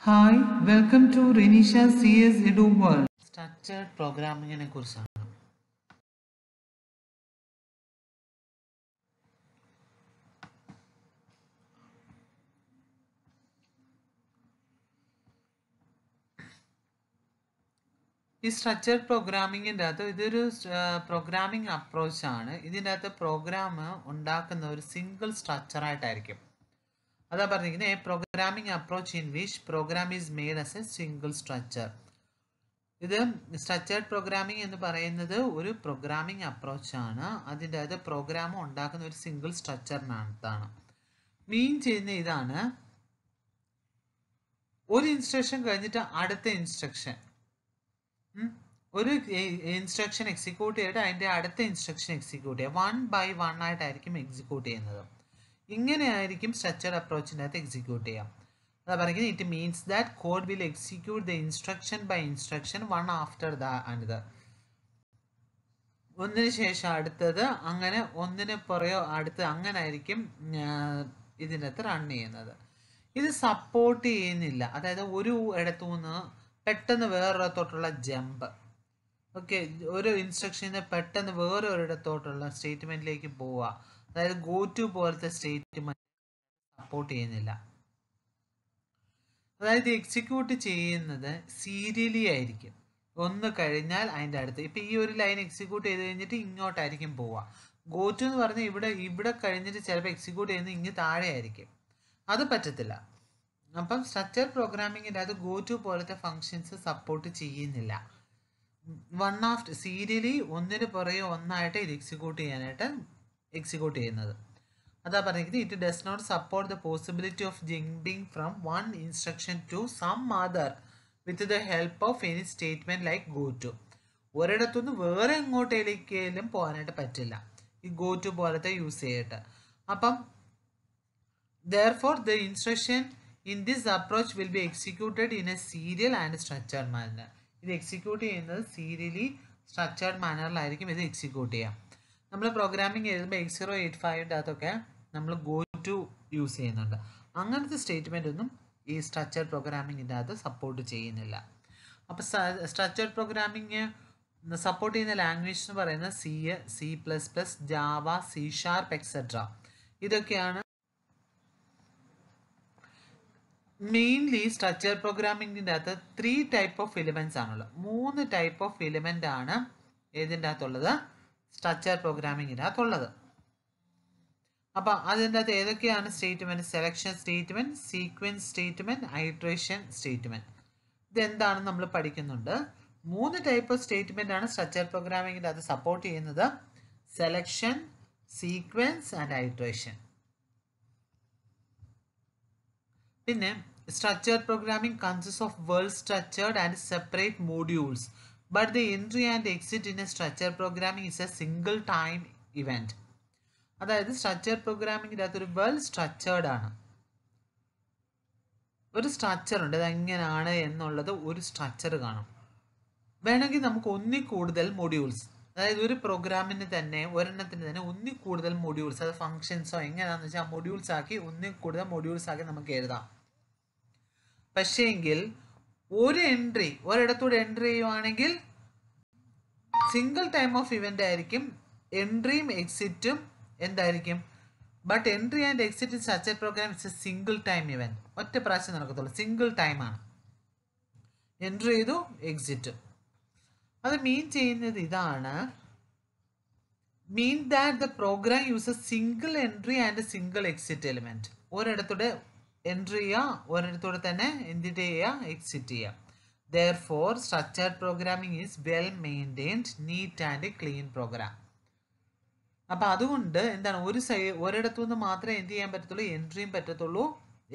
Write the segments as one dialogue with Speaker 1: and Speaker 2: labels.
Speaker 1: Hi, welcome to Renisha CS Edu World.
Speaker 2: Structured പ്രോഗ്രാമിങ്ങിനെ കുറിച്ചാണ്. ഈ സ്ട്രക്ചേർഡ് പ്രോഗ്രാമിങ്ങിൻ്റെ അകത്ത് ഇതൊരു പ്രോഗ്രാമിംഗ് അപ്രോച്ചാണ്. ഇതിൻ്റെ അകത്ത് പ്രോഗ്രാം ഉണ്ടാക്കുന്ന ഒരു സിംഗിൾ സ്ട്രക്ചറായിട്ടായിരിക്കും. അതാ പറഞ്ഞിരിക്കുന്നത് a programming approach in which program is made as a single structure. ഇത് സ്ട്രക്ചേർഡ് പ്രോഗ്രാമിംഗ് എന്ന് പറയുന്നത് ഒരു പ്രോഗ്രാമിംഗ് അപ്രോച്ചാണ്. അതിൻ്റെ അകത്ത് പ്രോഗ്രാം ഉണ്ടാക്കുന്ന ഒരു സിംഗിൾ സ്ട്രക്ചറിനകത്താണ്. മീൻ ചെയ്യുന്ന ഇതാണ്, ഒരു ഇൻസ്ട്രക്ഷൻ കഴിഞ്ഞിട്ട് അടുത്ത ഇൻസ്ട്രക്ഷൻ, ഒരു ഇൻസ്ട്രക്ഷൻ എക്സിക്യൂട്ട് ചെയ്തിട്ട് അതിൻ്റെ അടുത്ത ഇൻസ്ട്രക്ഷൻ എക്സിക്യൂട്ട് ചെയ്യുക. 1 by 1 ആയിട്ടായിരിക്കും എക്സിക്യൂട്ട് ചെയ്യുന്നത്. ഇങ്ങനെയായിരിക്കും സ്ട്രക്ചർഡ് അപ്രോച്ചിൻ്റെ അകത്ത് എക്സിക്യൂട്ട് ചെയ്യാം. അതാ പറയുന്നത് it means that code will execute the instruction by instruction one after the another. ഒന്നിന് ശേഷം അടുത്തത്, അങ്ങനെ ഒന്നിന് പുറകെ അടുത്ത്, അങ്ങനെ ആയിരിക്കും ഇതിൻ്റെ അകത്ത് റൺ ചെയ്യുന്നത്. ഇത് സപ്പോർട്ട് ചെയ്യുന്നില്ല, അതായത് ഒരു ഇടത്തുനിന്ന് പെട്ടെന്ന് വേറൊരിടത്തോട്ടുള്ള ജമ്പ്. ഓക്കെ, ഒരു ഇൻസ്ട്രക്ഷന് പെട്ടെന്ന് വേറെ ഒരിടത്തോട്ടുള്ള സ്റ്റേറ്റ്മെന്റിലേക്ക് പോവുക, അതായത് ഗോ ടു പോലത്തെ സ്റ്റേറ്റ്മെന്റ് സപ്പോർട്ട് ചെയ്യുന്നില്ല. അതായത് എക്സിക്യൂട്ട് ചെയ്യുന്നത് സീരിയലി ആയിരിക്കും, ഒന്ന് കഴിഞ്ഞാൽ അതിൻ്റെ അടുത്ത്. ഇപ്പം ഈ ഒരു ലൈൻ എക്സിക്യൂട്ട് ചെയ്ത് കഴിഞ്ഞിട്ട് ഇങ്ങോട്ടായിരിക്കും പോവുക. ഗോ ടു എന്ന് പറഞ്ഞാൽ ഇവിടെ കഴിഞ്ഞിട്ട് ചിലപ്പോൾ എക്സിക്യൂട്ട് ചെയ്യുന്നത് ഇങ്ങ് താഴെ ആയിരിക്കും. അത് പറ്റത്തില്ല. അപ്പം സ്ട്രക്ചർ പ്രോഗ്രാമിങ്ങിൻ്റെ അത് ഗോ ടു പോലത്തെ ഫങ്ഷൻസ് സപ്പോർട്ട് ചെയ്യുന്നില്ല. വൺ ആഫ്റ്റർ സീരിയലി ഒന്നിന് പുറകെ ഒന്നായിട്ട് ഇത് എക്സിക്യൂട്ട് ചെയ്യുന്നത്. അതാ പറഞ്ഞിരിക്കുന്നത് it does not support the possibility of jumping from one instruction to some other with the help of any statement like go to. ഒരിടത്തുനിന്ന് വേറെ എങ്ങോട്ടേലും പോകാനായിട്ട് പറ്റില്ല ഈ ഗോ ടു പോലത്തെ യൂസ് ചെയ്തിട്ട്. അപ്പം therefore the instruction in this approach will be executed in a serial and structured manner. ഇത് എക്സിക്യൂട്ട് ചെയ്യുന്നത് സീരിയലി സ്ട്രക്ചേർഡ് മാനറിലായിരിക്കും ഇത് എക്സിക്യൂട്ട് ചെയ്യാം. നമ്മൾ പ്രോഗ്രാമിംഗ് എഴുതുമ്പോൾ 8085 അകത്തൊക്കെ നമ്മൾ ഗോ ടു യൂസ് ചെയ്യുന്നുണ്ട്. അങ്ങനത്തെ സ്റ്റേറ്റ്മെൻ്റ് ഒന്നും ഈ സ്ട്രക്ചേർഡ് പ്രോഗ്രാമിങ്ങിൻ്റെ അകത്ത് സപ്പോർട്ട് ചെയ്യുന്നില്ല. അപ്പോൾ സ്ട്രക്ചേർഡ് പ്രോഗ്രാമിങ് സപ്പോർട്ട് ചെയ്യുന്ന ലാംഗ്വേജ് എന്ന് പറയുന്നത് C++, ജാവ, C# എക്സെട്ര. ഇതൊക്കെയാണ് മെയിൻലി സ്ട്രക്ചർ പ്രോഗ്രാമിങ്ങിൻ്റെ അകത്ത് 3 ടൈപ്പ് ഓഫ് എലിമെൻറ്റ്സ് ആണുള്ളത്. 3 ടൈപ്പ് ഓഫ് എലിമെൻ്റ് ആണ് ഏതിൻ്റെ അകത്തുള്ളത്, സ്ട്രക്ചർ പ്രോഗ്രാമിങ്ങിൻ്റെ അകത്തുള്ളത്. അപ്പം അതിൻ്റെ അകത്ത് ഏതൊക്കെയാണ് statement? Selection statement, sequence statement, iteration statement. ഇതെന്താണെന്ന് നമ്മൾ പഠിക്കുന്നുണ്ട്. 3 ടൈപ്പ് ഓഫ് സ്റ്റേറ്റ്മെൻ്റ് ആണ് സ്ട്രക്ചർ പ്രോഗ്രാമിങ്ങിൻ്റെ അകത്ത് സപ്പോർട്ട് ചെയ്യുന്നത്: സെലക്ഷൻ, സീക്വൻസ് ആൻഡ് ഐട്രേഷൻ. പിന്നെ structured programming consist of well structured and separate modules, but the entry and exit in A structure programming is A single time event. അതായത് structure പ്രോഗ്രാമിങ്ങിൻ്റെ അകത്തൊരു well structured ആണ്, ഒരു structure ഉണ്ട്, അതെങ്ങനെയാണ് എന്നുള്ളത് ഒരു structure കാണും. വേണമെങ്കിൽ നമുക്ക് ഒന്നിൽ കൂടുതൽ മൊഡ്യൂൾസ്, അതായത് ഒരു പ്രോഗ്രാമിന് തന്നെ ഒരെണ്ണത്തിന് തന്നെ ഒന്നിൽ കൂടുതൽ മൊഡ്യൂൾസ്, അത് ഫങ്ഷൻസോ എങ്ങനെയാണെന്ന് വെച്ചാൽ മൊഡ്യൂൾസ് ആക്കി ഒന്നിൽ കൂടുതൽ മൊഡ്യൂൾസ് ആക്കി നമുക്ക് എഴുതാം. പക്ഷേ എങ്കിൽ ഒരു എൻട്രി ഒരിടത്തൂടെ എൻട്രി ചെയ്യുവാണെങ്കിൽ സിംഗിൾ ടൈം ഓഫ് ഇവൻ്റ് ആയിരിക്കും, എൻട്രിയും എക്സിറ്റും എന്തായിരിക്കും. But entry and exit in structure program it's a single time event. ഒറ്റ പ്രാവശ്യം നടക്കത്തുള്ളൂ, സിംഗിൾ ടൈമാണ്, എൻട്രി ചെയ്തു എക്സിറ്റ്. അത് മീൻ ചെയ്യുന്നത് ഇതാണ്, mean that the program uses single entry and single exit element. ഒരിടത്തൂടെ എൻട്രി ചെയ്യുക, ഒരിടത്തൂടെ തന്നെ എന്തിട്ട് ചെയ്യുക, എക്സിറ്റ് ചെയ്യുക. Therefore, structured programming is well maintained, neat and clean program. അപ്പോൾ അതുകൊണ്ട് എന്താണ്, ഒരിടത്തു നിന്ന് മാത്രമേ എന്ത് ചെയ്യാൻ പറ്റത്തുള്ളൂ, എൻട്രിയും പറ്റത്തുള്ളൂ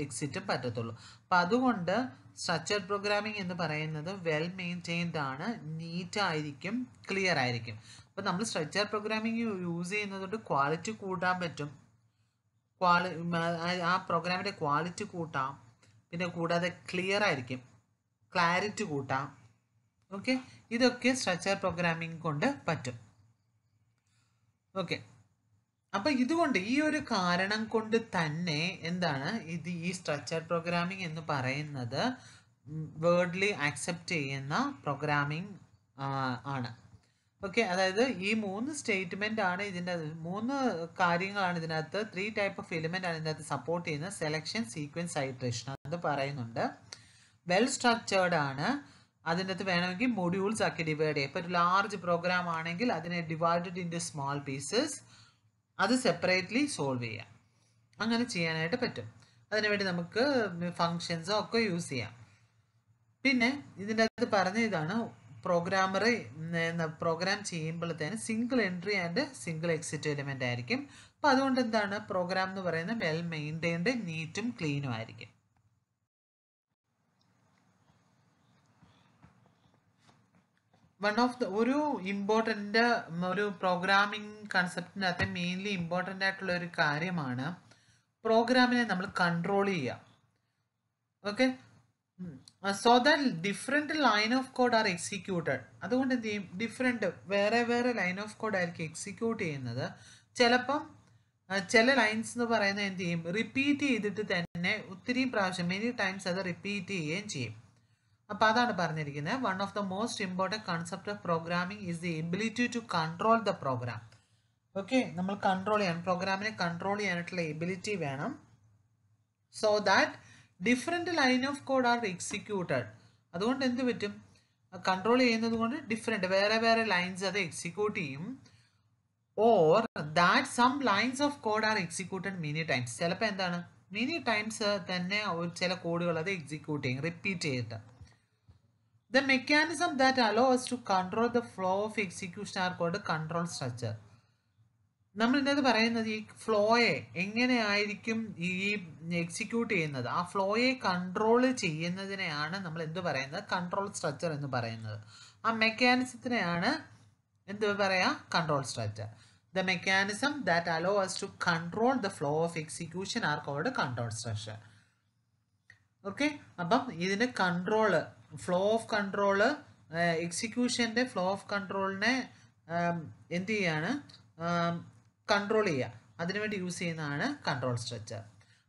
Speaker 2: എക്സിറ്റും പറ്റത്തുള്ളൂ. അപ്പം അതുകൊണ്ട് സ്ട്രക്ചർഡ് പ്രോഗ്രാമിംഗ് എന്ന് പറയുന്നത് വെൽ മെയിൻറ്റെയിൻഡ് ആണ്, നീറ്റ് ആയിരിക്കും, ക്ലിയർ ആയിരിക്കും. അപ്പം നമ്മൾ സ്ട്രക്ചർ പ്രോഗ്രാമിംഗ് യൂസ് ചെയ്യുന്നതുകൊണ്ട് ക്വാളിറ്റി കൂട്ടാൻ പറ്റും, ആ പ്രോഗ്രാമിൻ്റെ ക്വാളിറ്റി കൂട്ടാം, പിന്നെ കൂടാതെ ക്ലിയർ ആയിരിക്കും, ക്ലാരിറ്റി കൂട്ടാം. ഓക്കെ, ഇതൊക്കെ സ്ട്രക്ചർ പ്രോഗ്രാമിംഗ് കൊണ്ട് പറ്റും. ഓക്കെ, അപ്പം ഇതുകൊണ്ട് ഈ ഒരു കാരണം കൊണ്ട് തന്നെ എന്താണ് ഈ സ്ട്രക്ചർ പ്രോഗ്രാമിംഗ് എന്ന് പറയുന്നത് വേർഡ്ലി ആക്സെപ്റ്റ് ചെയ്യുന്ന പ്രോഗ്രാമിംഗ് ആണ്. ഓക്കെ, അതായത് ഈ 3 സ്റ്റേറ്റ്മെൻ്റ് ആണ് ഇതിൻ്റെ 3 കാര്യങ്ങളാണ് ഇതിനകത്ത് 3 ടൈപ്പ് ഓഫ് എലിമെൻ്റ് ആണ് ഇതിനകത്ത് സപ്പോർട്ട് ചെയ്യുന്നത്. സെലക്ഷൻ, സീക്വൻസ്, ഐട്രേഷൻ അത് പറയുന്നുണ്ട്. വെൽ സ്ട്രക്ചേർഡ് ആണ്. അതിൻ്റെ അകത്ത് വേണമെങ്കിൽ മൊഡ്യൂൾസ് ആക്കി ഡിവൈഡ് ചെയ്യാം. ഇപ്പോൾ ഒരു ലാർജ് പ്രോഗ്രാം ആണെങ്കിൽ അതിനെ ഡിവൈഡഡ് ഇൻറ്റു സ്മോൾ പീസസ്, അത് സെപ്പറേറ്റ്ലി സോൾവ് ചെയ്യാം. അങ്ങനെ ചെയ്യാനായിട്ട് പറ്റും. അതിനുവേണ്ടി നമുക്ക് ഫങ്ഷൻസോ ഒക്കെ യൂസ് ചെയ്യാം. പിന്നെ ഇതിൻ്റെ അകത്ത് പറഞ്ഞ ഇതാണ്, പ്രോഗ്രാം ചെയ്യുമ്പോഴത്തേന് single entry and single exit element ആയിരിക്കും. അപ്പോൾ അതുകൊണ്ട് എന്താണ് പ്രോഗ്രാം എന്ന് പറയുന്നത് വെൽ മെയിൻറ്റൈൻഡ്, നീറ്റും ക്ലീനും ആയിരിക്കും. ഒരു ഇമ്പോർട്ടൻ്റ് ഒരു പ്രോഗ്രാമിംഗ് കൺസെപ്റ്റിനകത്ത് മെയിൻലി ഇമ്പോർട്ടൻ്റ് ആയിട്ടുള്ള ഒരു കാര്യമാണ് പ്രോഗ്രാമിനെ നമ്മൾ കൺട്രോൾ ചെയ്യുക. Okay, so that different line of code are executed. അതുകൊണ്ട് എന്ത് ചെയ്യും, വേറെ ലൈൻ ഓഫ് കോഡ് ആയിരിക്കും എക്സിക്യൂട്ട് ചെയ്യുന്നത്. ചിലപ്പം ചില ലൈൻസ് എന്ന് പറയുന്നത് എന്ത് ചെയ്യും, റിപ്പീറ്റ് ചെയ്തിട്ട് തന്നെ ഒത്തിരി പ്രാവശ്യം മെനി ടൈംസ് അത് റിപ്പീറ്റ് ചെയ്യുകയും ചെയ്യും. അപ്പോൾ അതാണ് പറഞ്ഞിരിക്കുന്നത്. One of the most important concept of programming is the ability to control the program. Okay, നമ്മൾ കൺട്രോൾ ചെയ്യണം, പ്രോഗ്രാമിനെ കൺട്രോൾ ചെയ്യാനായിട്ടുള്ള എബിലിറ്റി വേണം. So that different line of code are executed. അതുകൊണ്ട് എന്ത് പറ്റും, കൺട്രോൾ ചെയ്യുന്നത് കൊണ്ട് വേറെ ലൈൻസ് അത് എക്സിക്യൂട്ട് ചെയ്യും. Or that some lines of code are executed many times. ചിലപ്പോൾ എന്താണ് മെനി ടൈംസ് തന്നെ ചില കോഡുകൾ അത് എക്സിക്യൂട്ട് ചെയ്യും റിപ്പീറ്റ് ചെയ്തിട്ട്. The mechanism that allow us to control the flow of execution are called control structure. നമ്മൾ ഇതിനകത്ത് പറയുന്നത് ഈ ഫ്ലോയെ എങ്ങനെയായിരിക്കും ഈ എക്സിക്യൂട്ട് ചെയ്യുന്നത്, ആ ഫ്ലോയെ കൺട്രോൾ ചെയ്യുന്നതിനെയാണ് നമ്മൾ എന്ത് പറയുന്നത്, കൺട്രോൾ സ്ട്രക്ചർ എന്ന് പറയുന്നത്. ആ മെക്കാനിസത്തിനെയാണ് എന്ത് പറയുക, control structure. The mechanism that allow us to control the flow of execution are called control structure. Okay, അപ്പം ഇതിൻ്റെ കൺട്രോള്, ഫ്ലോ ഓഫ് കൺട്രോള്, എക്സിക്യൂഷൻ്റെ ഫ്ലോ ഓഫ് കൺട്രോളിനെ എന്ത് ചെയ്യാണ്, കൺട്രോൾ ചെയ്യുക. അതിനുവേണ്ടി യൂസ് ചെയ്യുന്നതാണ് കൺട്രോൾ സ്ട്രക്ചർ.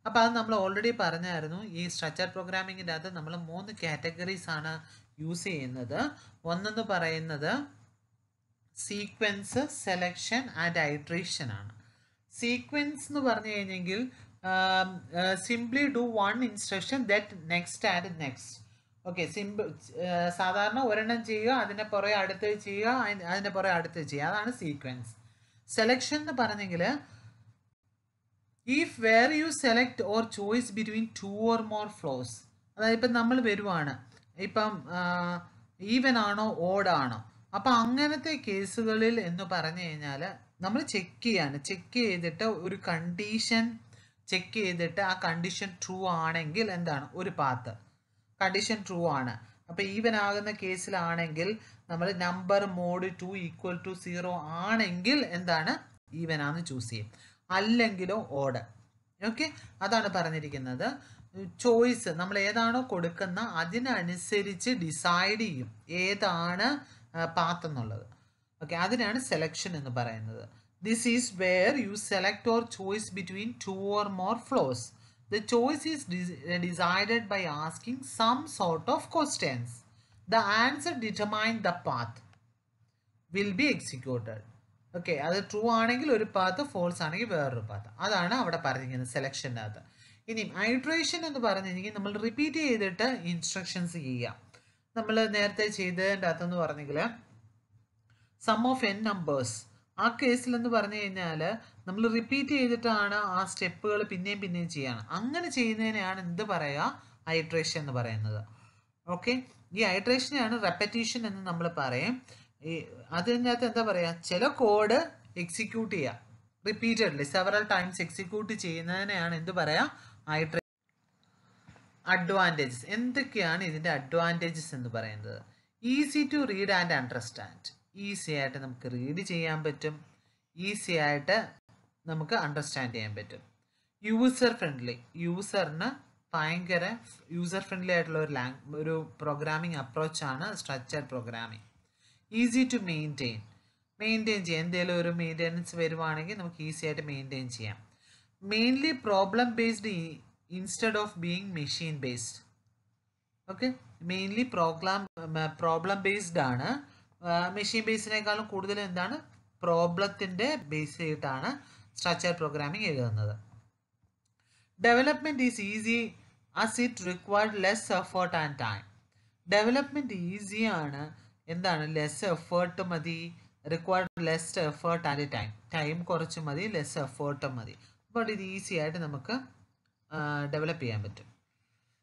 Speaker 2: അപ്പോൾ അത് നമ്മൾ ഓൾറെഡി പറഞ്ഞായിരുന്നു. ഈ സ്ട്രക്ചർ പ്രോഗ്രാമിങ്ങിൻ്റെ അകത്ത് നമ്മൾ 3 കാറ്റഗറീസ് ആണ് യൂസ് ചെയ്യുന്നത്. ഒന്നെന്ന് പറയുന്നത് സീക്വൻസ്, സെലക്ഷൻ ആൻഡ് ഐട്രേഷൻ ആണ്. സീക്വൻസ് എന്ന് പറഞ്ഞു കഴിഞ്ഞെങ്കിൽ simply do one instruction that next and next. Okay, സാധാരണ ഒരെണ്ണം ചെയ്യുക, അതിൻ്റെ പുറകെ അടുത്ത് ചെയ്യുക, അതിൻ്റെ പുറകെ അടുത്ത് ചെയ്യുക, അതാണ് സീക്വൻസ്. സെലക്ഷൻ എന്ന് പറഞ്ഞെങ്കിൽ if where you select or choice between 2 or more flows. അതായത് ഇപ്പം നമ്മൾ വരുവാണ്, ഇപ്പം ഈവൻ ആണോ ഓഡ് ആണോ, അപ്പം അങ്ങനത്തെ കേസുകളിൽ എന്ന് പറഞ്ഞു കഴിഞ്ഞാൽ നമ്മൾ ചെക്ക് ചെയ്തിട്ട് ഒരു കണ്ടീഷൻ ചെക്ക് ചെയ്തിട്ട് ആ കണ്ടീഷൻ ട്രൂ ആണെങ്കിൽ എന്താണ് ഒരു പാത്ത്, കണ്ടീഷൻ ട്രൂ ആണ്. അപ്പോൾ ഈവൻ ആകുന്ന കേസിലാണെങ്കിൽ നമ്മൾ നമ്പർ മോഡ് 2 = 0 ആണെങ്കിൽ എന്താണ് ഈവൻ ആണെന്ന് ചൂസ് ചെയ്യും, അല്ലെങ്കിലോ ഓഡ്. ഓക്കെ, അതാണ് പറഞ്ഞിരിക്കുന്നത്. ചോയ്സ് നമ്മൾ ഏതാണോ കൊടുക്കുന്ന അതിനനുസരിച്ച് ഡിസൈഡ് ചെയ്യും ഏതാണ് പാത്ത് എന്നുള്ളത്. ഓക്കെ, അതിനാണ് സെലക്ഷൻ എന്ന് പറയുന്നത്. This is where you select or choose between 2 or more flows. The choice is decided by asking some sort of questions. The answer determines the path will be executed. Okay, അത് true ആണെങ്കിൽ ഒരു path, false ആണെങ്കിൽ വേറൊരു path. അതാണ് അവിടെ പറഞ്ഞിരിക്കുന്നത് സെലക്ഷൻ്റെ അകത്ത്. ഇനി ഐട്രേഷൻ എന്ന് പറഞ്ഞു കഴിഞ്ഞാൽ നമ്മൾ റിപ്പീറ്റ് ചെയ്തിട്ട് ഇൻസ്ട്രക്ഷൻസ് ചെയ്യാം. നമ്മൾ നേരത്തെ ചെയ്തതിൻ്റെ അകത്തെന്ന് പറഞ്ഞെങ്കിൽ സം ഓഫ് n നമ്പേഴ്സ്, ആ കേസിലെന്ന് പറഞ്ഞു കഴിഞ്ഞാൽ നമ്മൾ റിപ്പീറ്റ് ചെയ്തിട്ടാണ് ആ സ്റ്റെപ്പുകൾ പിന്നെയും ചെയ്യണം. അങ്ങനെ ചെയ്യുന്നതിനെയാണ് എന്ത് പറയുക, ഐട്രേഷൻ എന്ന് പറയുന്നത്. ഓക്കെ, ഈ ഐട്രേഷനെയാണ് റെപ്പറ്റീഷൻ എന്ന് നമ്മൾ പറയും. ഈ അതിനകത്ത് എന്താ പറയുക, ചില കോഡ് എക്സിക്യൂട്ട് ചെയ്യുക റിപ്പീറ്റഡ്ലി സെവറൽ ടൈംസ് എക്സിക്യൂട്ട് ചെയ്യുന്നതിനെയാണ് എന്ത് പറയുക, ഐട്രേഷൻ. അഡ്വാൻറ്റേജസ് എന്തൊക്കെയാണ് ഇതിൻ്റെ അഡ്വാൻറ്റേജസ് എന്ന് പറയുന്നത്? Easy to read and understand. Easy ആയിട്ട് നമുക്ക് റീഡ് ചെയ്യാൻ പറ്റും, ഈസി ആയിട്ട് നമുക്ക് അണ്ടർസ്റ്റാൻഡ് ചെയ്യാൻ പറ്റും. യൂസർ ഫ്രണ്ട്ലി, യൂസറിന് ഭയങ്കര യൂസർ ഫ്രണ്ട്ലി ആയിട്ടുള്ള ഒരു പ്രോഗ്രാമിംഗ് അപ്രോച്ചാണ് structured programming. Easy to maintain ചെയ്യാം, എന്തെങ്കിലും ഒരു മെയിൻ്റെനൻസ് വരുവാണെങ്കിൽ നമുക്ക് ഈസി ആയിട്ട് മെയിൻറ്റെയിൻ ചെയ്യാം. Mainly problem based instead of being machine based. Okay, mainly problem based ആണ്. മെഷീൻ ബേസിനേക്കാളും കൂടുതൽ എന്താണ് പ്രോബ്ലത്തിൻ്റെ ബേസ് ചെയ്തിട്ടാണ് സ്ട്രക്ചർഡ് പ്രോഗ്രാമിംഗ് എഴുതുന്നത്. Development is easy as it required less effort and time. Development ഈസിയാണ്, എന്താണ് ലെസ് എഫേർട്ട് മതി, required less effort and time കുറച്ച് മതി, ലെസ് എഫേർട്ടും മതി. അപ്പോൾ ഇത് ഈസി ആയിട്ട് നമുക്ക് ഡെവലപ്പ് ചെയ്യാൻ പറ്റും.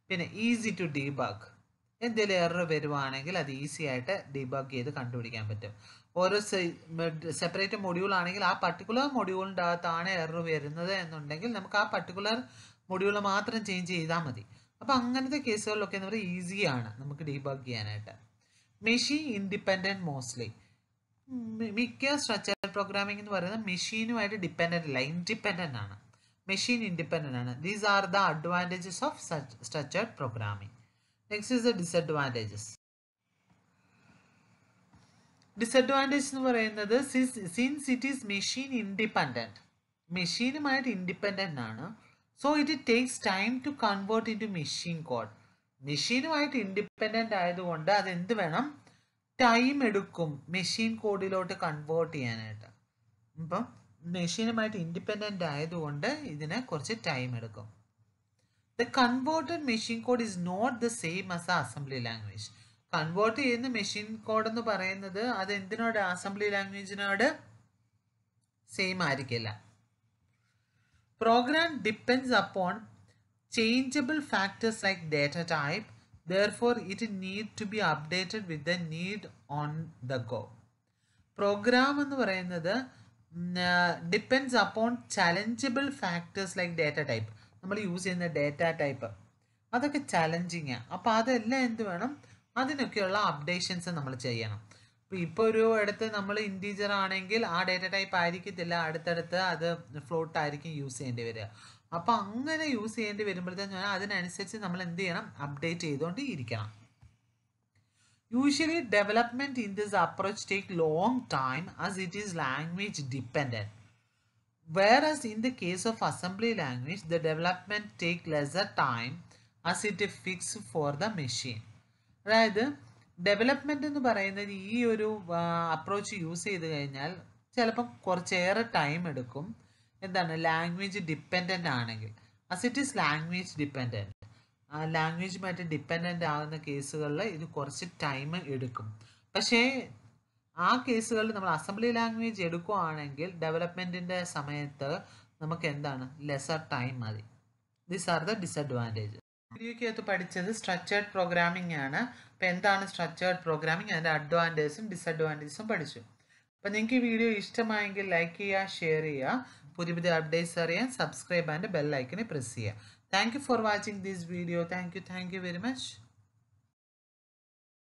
Speaker 2: പിന്നെ ഈസി ടു ഡീബഗ്, എന്തെങ്കിലും എറർ വരുവാണെങ്കിൽ അത് ഈസി ആയിട്ട് ഡീബഗ് ചെയ്ത് കണ്ടുപിടിക്കാൻ പറ്റും. ഓരോ സെപ്പറേറ്റ് മൊഡ്യൂൾ ആണെങ്കിൽ ആ പർട്ടിക്കുലർ മൊഡ്യൂളിൻ്റെ അകത്താണ് എറർ വരുന്നത് എന്നുണ്ടെങ്കിൽ നമുക്ക് ആ പർട്ടിക്കുലർ മൊഡ്യൂൾ മാത്രം ചേഞ്ച് ചെയ്താൽ മതി. അപ്പോൾ അങ്ങനത്തെ കേസുകളിലൊക്കെ എന്ന് പറയുന്നത് ഈസിയാണ് നമുക്ക് ഡീബഗ് ചെയ്യാനായിട്ട്. മെഷീൻ ഇൻഡിപെൻഡൻറ്റ് മോസ്റ്റ്ലി, മിക്ക സ്ട്രക്ചർഡ് പ്രോഗ്രാമിംഗ് എന്ന് പറയുന്നത് മെഷീനുമായിട്ട് ഡിപ്പെൻഡൻ്റ് അല്ല, ഇൻഡിപെൻഡൻ്റ് ആണ്. മെഷീൻ ഇൻഡിപെൻഡൻ്റ് ആണ്. These are the advantages of structured programming. Next is the disadvantages. Disadvantage എന്ന് പറയുന്നത് since it is machine independent, മെഷീനുമായിട്ട് ഇൻഡിപെൻഡൻ്റ് ആണ്, so it takes time to convert in to machine code. മെഷീനുമായിട്ട് independent ആയതുകൊണ്ട് അതെന്ത് വേണം, time എടുക്കും മെഷീൻ കോഡിലോട്ട് കൺവേർട്ട് ചെയ്യാനായിട്ട്. അപ്പം മെഷീനുമായിട്ട് ഇൻഡിപെൻഡൻ്റ് ആയതുകൊണ്ട് ഇതിന് കുറച്ച് ടൈം എടുക്കും. The converted machine code is not the same as a assembly language. Convert ചെയ്യുന്ന മെഷീൻ കോഡ് എന്ന് പറയുന്നത് അത് എന്തിനോട്, അസംബ്ലി ലാംഗ്വേജിനോട് സെയിം ആയിരിക്കില്ല. Program depends upon changeable factors like data type, therefore it need to be updated with the need on the go. Program എന്ന് പറയുന്നത് depends upon challengeable factors like data type. നമ്മൾ use ചെയ്യുന്ന data type അതൊക്കെ challenging ആണ്. അപ്പോൾ അതെല്ലാം എന്ത് വേണം, അതിനൊക്കെയുള്ള അപ്ഡേഷൻസ് നമ്മൾ ചെയ്യണം. ഇപ്പോൾ ഒരു ഇടത്ത് നമ്മൾ ഇൻറ്റീജർ ആണെങ്കിൽ ആ ഡേറ്റ ടൈപ്പ് ആയിരിക്കത്തില്ല, അടുത്തടുത്ത് അത് ഫ്ലോട്ട് ആയിരിക്കും യൂസ് ചെയ്യേണ്ടി വരിക. അപ്പോൾ അങ്ങനെ യൂസ് ചെയ്യേണ്ടി വരുമ്പോഴത്തേന് അതിനനുസരിച്ച് നമ്മൾ എന്ത് ചെയ്യണം, അപ്ഡേറ്റ് ചെയ്തുകൊണ്ട് ഇരിക്കണം. Usually development in this approach take long time as it is language dependent. Whereas in the case of assembly language, the development take lesser time as it is fixed for the machine. അതായത് development എന്ന് പറയുന്നത് ഈ ഒരു approach use ചെയ്ത് കഴിഞ്ഞാൽ ചിലപ്പം കുറച്ചേറെ time എടുക്കും. എന്താണ്, ലാംഗ്വേജ് ഡിപ്പെൻഡൻ്റ് ആണെങ്കിൽ. as it is language dependent, ലാംഗ്വേജുമായിട്ട് ഡിപ്പെൻഡൻ്റ് ആകുന്ന കേസുകളിൽ ഇത് കുറച്ച് ടൈം എടുക്കും. പക്ഷേ ആ കേസുകളിൽ നമ്മൾ അസംബ്ലി ലാംഗ്വേജ് എടുക്കുകയാണെങ്കിൽ ഡെവലപ്മെൻറ്റിൻ്റെ സമയത്ത് നമുക്ക് എന്താണ്, ലെസർ ടൈം മതി. These are the disadvantage. വീഡിയോയ്ക്കകത്ത് പഠിച്ചത് സ്ട്രക്ചേർഡ് പ്രോഗ്രാമിംഗ് ആണ്. അപ്പോൾ എന്താണ് സ്ട്രക്ചേർഡ് പ്രോഗ്രാമിംഗ്, അതിൻ്റെ അഡ്വാൻറ്റേജസും ഡിസഡ്വാൻറ്റേജസും പഠിച്ചു. അപ്പോൾ നിങ്ങൾക്ക് ഈ വീഡിയോ ഇഷ്ടമായെങ്കിൽ ലൈക്ക് ചെയ്യുക, ഷെയർ ചെയ്യുക, പുതിയ പുതിയ അപ്ഡേറ്റ്സ് അറിയാൻ സബ്സ്ക്രൈബ് ആൻഡ് ബെൽ ഐക്കണിൽ പ്രസ് ചെയ്യുക. Thank you for watching this video. Thank you very much.